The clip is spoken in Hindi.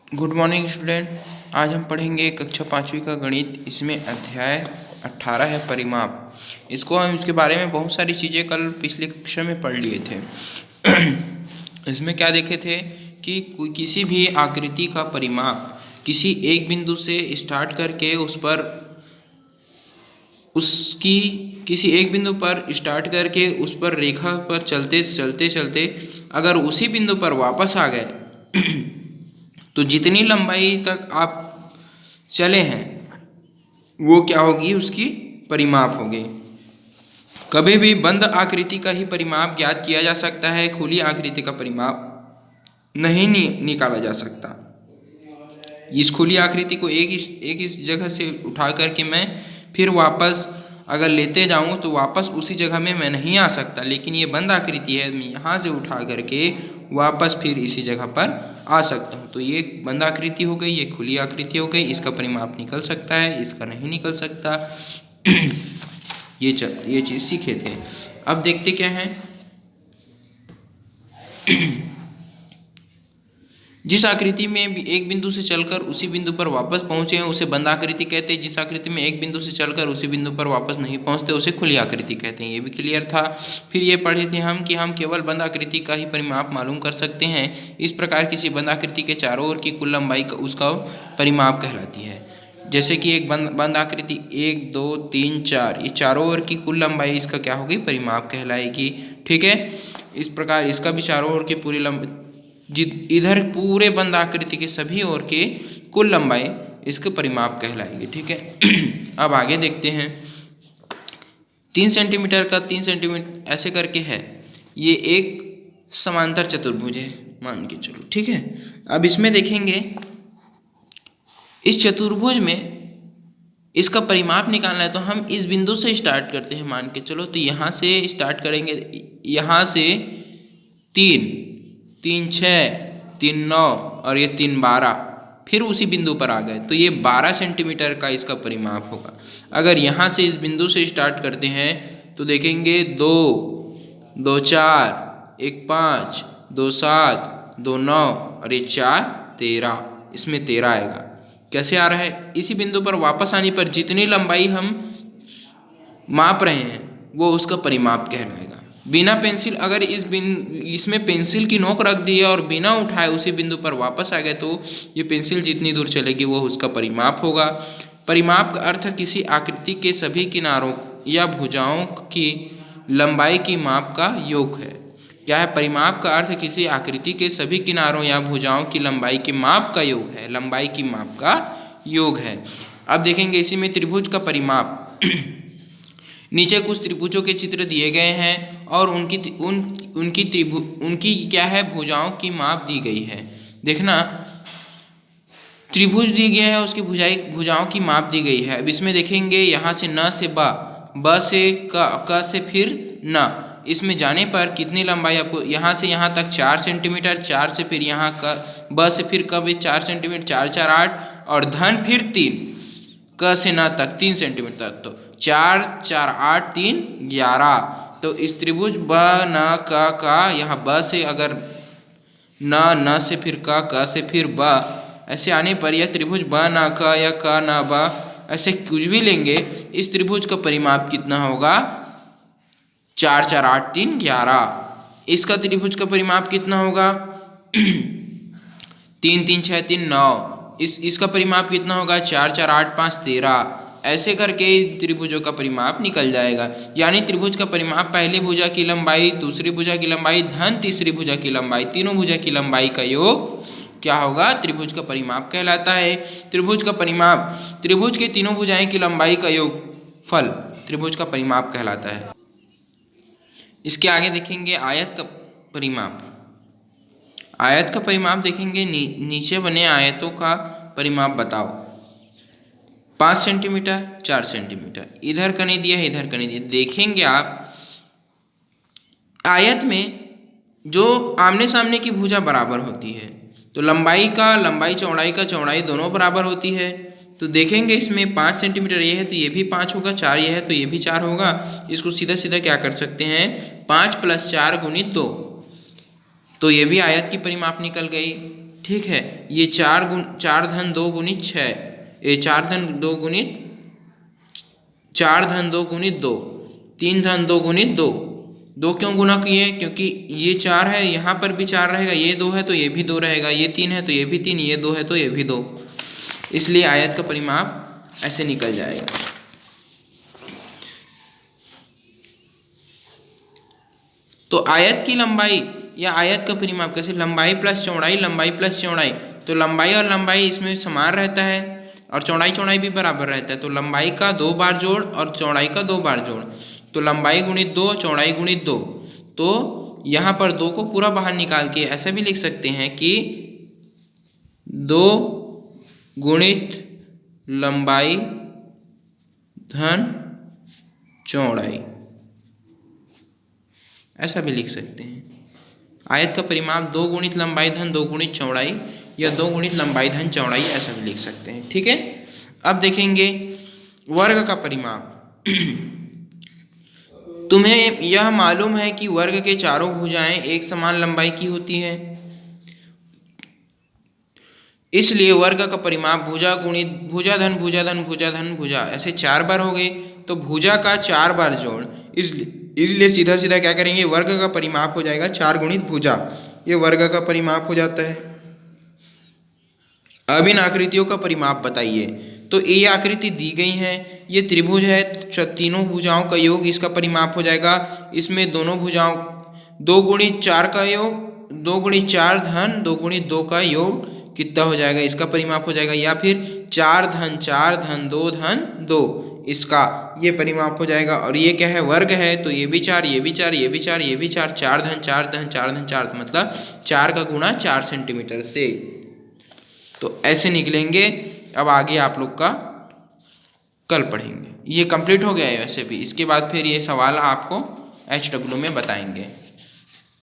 Good morning student. आज हम पढ़ेंगे कक्षा 5वीं का गणित। इसमें अध्याय 18 है परिमाप। इसके बारे में बहुत सारी चीज़ें कल पिछली कक्षा में पढ़ लिए थे। इसमें क्या देखे थे कि किसी भी आकृति का परिमाप किसी एक बिंदु से स्टार्ट करके किसी एक बिंदु पर स्टार्ट करके उस पर रेखा पर चलते चलते चलते अगर उसी बिंदु पर वापस आ गए तो जितनी लंबाई तक आप चले हैं वो क्या होगी, उसकी परिमाप होगी। कभी भी बंद आकृति का ही परिमाप ज्ञात किया जा सकता है, खुली आकृति का परिमाप नहीं निकाला जा सकता। इस खुली आकृति को एक इस जगह से उठा करके मैं फिर वापस अगर लेते जाऊं तो वापस उसी जगह में मैं नहीं आ सकता, लेकिन ये बंद आकृति है, मैं यहाँ से उठा करके वापस फिर इसी जगह पर आ सकता हूँ। तो ये बंद आकृति हो गई, ये खुली आकृति हो गई। इसका परिमाप निकल सकता है, इसका नहीं निकल सकता। ये चीज़ सीखे थे। अब देखते क्या है। जिस आकृति में एक बिंदु से चलकर उसी बिंदु पर वापस पहुंचे हैं उसे बंद आकृति कहते हैं। जिस आकृति में एक बिंदु से चलकर उसी बिंदु पर वापस नहीं पहुंचते उसे खुली आकृति कहते हैं। ये भी क्लियर था। फिर ये पढ़े थे हम कि हम केवल बंद आकृति का ही परिमाप मालूम कर सकते हैं। इस प्रकार किसी बंद आकृति के चारों ओर की कुल लंबाई का उसका परिमाप कहलाती है। जैसे कि एक बंद आकृति 1 2 3 4, ये चारों ओर की कुल लंबाई इसका क्या होगी, परिमाप कहलाएगी। ठीक है। इस प्रकार इसका भी चारों ओर की पूरी लंबाई, इधर पूरे बंद आकृति के सभी ओर के कुल लंबाई इसके परिमाप कहलाएगी। ठीक है। अब आगे देखते हैं। 3 सेंटीमीटर का 3 सेंटीमीटर ऐसे करके है, ये एक समांतर चतुर्भुज है मान के चलो। ठीक है। अब इसमें देखेंगे, इस चतुर्भुज में इसका परिमाप निकालना है तो हम इस बिंदु से स्टार्ट करते हैं मान के चलो। तो यहाँ से स्टार्ट करेंगे, यहाँ से 3 6 3 9 और ये 3 12, फिर उसी बिंदु पर आ गए तो ये 12 सेंटीमीटर का इसका परिमाप होगा। अगर यहाँ से इस बिंदु से स्टार्ट करते हैं तो देखेंगे 2 2 4 1 5 2 7 2 9 और ये 4 13, इसमें 13 आएगा। कैसे आ रहा है, इसी बिंदु पर वापस आने पर जितनी लंबाई हम माप रहे हैं वो उसका परिमाप कहलाएगा। बिना पेंसिल, अगर इसमें पेंसिल की नोक रख दी है और बिना उठाए उसी बिंदु पर वापस आ गए तो ये पेंसिल जितनी दूर चलेगी वो उसका परिमाप होगा। परिमाप का अर्थ किसी आकृति के सभी किनारों या भुजाओं की लंबाई की माप का योग है। क्या है, परिमाप का अर्थ किसी आकृति के सभी किनारों या भुजाओं की लंबाई के माप का योग है, लंबाई की माप का योग है। अब देखेंगे इसी में त्रिभुज का परिमाप। नीचे कुछ त्रिभुजों के चित्र दिए गए हैं और उनकी क्या है, भुजाओं की माप दी गई है। देखना, त्रिभुज दी गया है, उसकी भुजाओं की माप दी गई है। अब इसमें देखेंगे, यहाँ से न से ब से क से फिर न, इसमें जाने पर कितनी लंबाई आपको, यहाँ से यहाँ तक 4 सेंटीमीटर, 4 से फिर यहाँ का ब से फिर कब 4 सेंटीमीटर, 4 4 8 और धन फिर 3, क से न तक 3 सेंटीमीटर तक, तो 4 4 8 3 11। तो इस त्रिभुज ब न क यहाँ ब से अगर न से फिर क से फिर ब, ऐसे आने पर यह त्रिभुज ब न क या क न ब, ऐसे कुछ भी लेंगे, इस त्रिभुज का परिमाप कितना होगा, 4 4 8 3 11। इसका त्रिभुज का परिमाप कितना होगा 3 3 6 3 9। इसका परिमाप कितना होगा 4 4 8 5 13। ऐसे करके त्रिभुजों का परिमाप निकल जाएगा। यानी त्रिभुज का परिमाप पहली भुजा की लंबाई, दूसरी भुजा की लंबाई धन तीसरी भुजा की लंबाई, तीनों भुजा की लंबाई का योग क्या होगा, त्रिभुज का परिमाप कहलाता है। त्रिभुज का परिमाप त्रिभुज के तीनों भुजाएं की लंबाई का योगफल त्रिभुज का परिमाप कहलाता है। इसके आगे देखेंगे आयत का परिमाप। आयत का परिमाप देखेंगे, नीचे बने आयतों का परिमाप बताओ। 5 सेंटीमीटर 4 सेंटीमीटर, इधर का नहीं दिया है, इधर का नहीं दिया। देखेंगे आप, आयत में जो आमने सामने की भुजा बराबर होती है तो लंबाई चौड़ाई दोनों बराबर होती है। तो देखेंगे इसमें 5 सेंटीमीटर ये है तो ये भी 5 होगा, 4 ये है तो ये भी 4 होगा। इसको सीधा सीधा क्या कर सकते हैं, 5 + 4 × 2, तो ये भी आयत की परिमाप निकल गई। ठीक है। ये 4 धन 2 गुणित 6, ये 4 धन 2 गुणित 2, 3 धन 2 गुणित 2। 2 क्यों गुना किए? क्योंकि ये 4 है, यहाँ पर भी 4 रहेगा, ये 2 है तो ये भी 2 रहेगा, ये 3 है तो ये भी 3, ये 2 है तो ये भी 2, इसलिए आयत का परिमाप ऐसे निकल जाएगा। तो आयत की लंबाई या आयत का परिमाप कैसे? लंबाई प्लस चौड़ाई, लंबाई प्लस चौड़ाई। तो लंबाई और लंबाई इसमें समान रहता है और चौड़ाई भी बराबर रहता है। तो लंबाई का 2 बार जोड़ और चौड़ाई का 2 बार जोड़, तो लंबाई गुणित 2, चौड़ाई गुणित 2। तो यहाँ पर 2 को पूरा बाहर निकाल के ऐसा भी लिख सकते हैं कि 2 गुणित लंबाई धन चौड़ाई, ऐसा भी लिख सकते हैं। आयत का परिमाप 2 गुणित लंबाई धन 2 गुणित चौड़ाई या 2 गुणित लंबाई धन चौड़ाई, ऐसा भी लिख सकते हैं। ठीक है। अब देखेंगे वर्ग का परिमाप। तुम्हें यह मालूम है कि वर्ग के चारों भुजाएं एक समान लंबाई की होती है, इसलिए वर्ग का परिमाप भुजा गुणित भुजा धन भुजा धन भुजा धन भुजा, ऐसे 4 बार हो गए। तो भुजा का 4 बार जोड़, इसलिए सीधा सीधा क्या करेंगे, वर्ग का परिमाप हो जाएगा 4 गुणित भुजा, ये वर्ग का परिमाप हो जाता है। अब इन आकृतियों का परिमाप बताइए। तो ये आकृति दी गई है, ये त्रिभुज है, तीनों भुजाओं का योग इसका परिमाप हो जाएगा। इसमें दोनों भुजाओं 2 गुणित 4 का योग, 2 गुणित 4 धन 2 गुणित 2 का योग कितना हो जाएगा, इसका परिमाप हो जाएगा। या फिर 4 धन 4 धन 2 धन 2, इसका ये परिमाप हो जाएगा। और ये क्या है, वर्ग है, तो ये भी 4, ये भी 4, ये भी 4, ये भी 4, 4 धन 4 धन 4 धन 4, मतलब 4 का गुणा 4 सेंटीमीटर से। तो ऐसे निकलेंगे। अब आगे आप लोग का कल पढ़ेंगे। ये कंप्लीट हो गया है वैसे भी, इसके बाद फिर ये सवाल आपको HW में बताएंगे।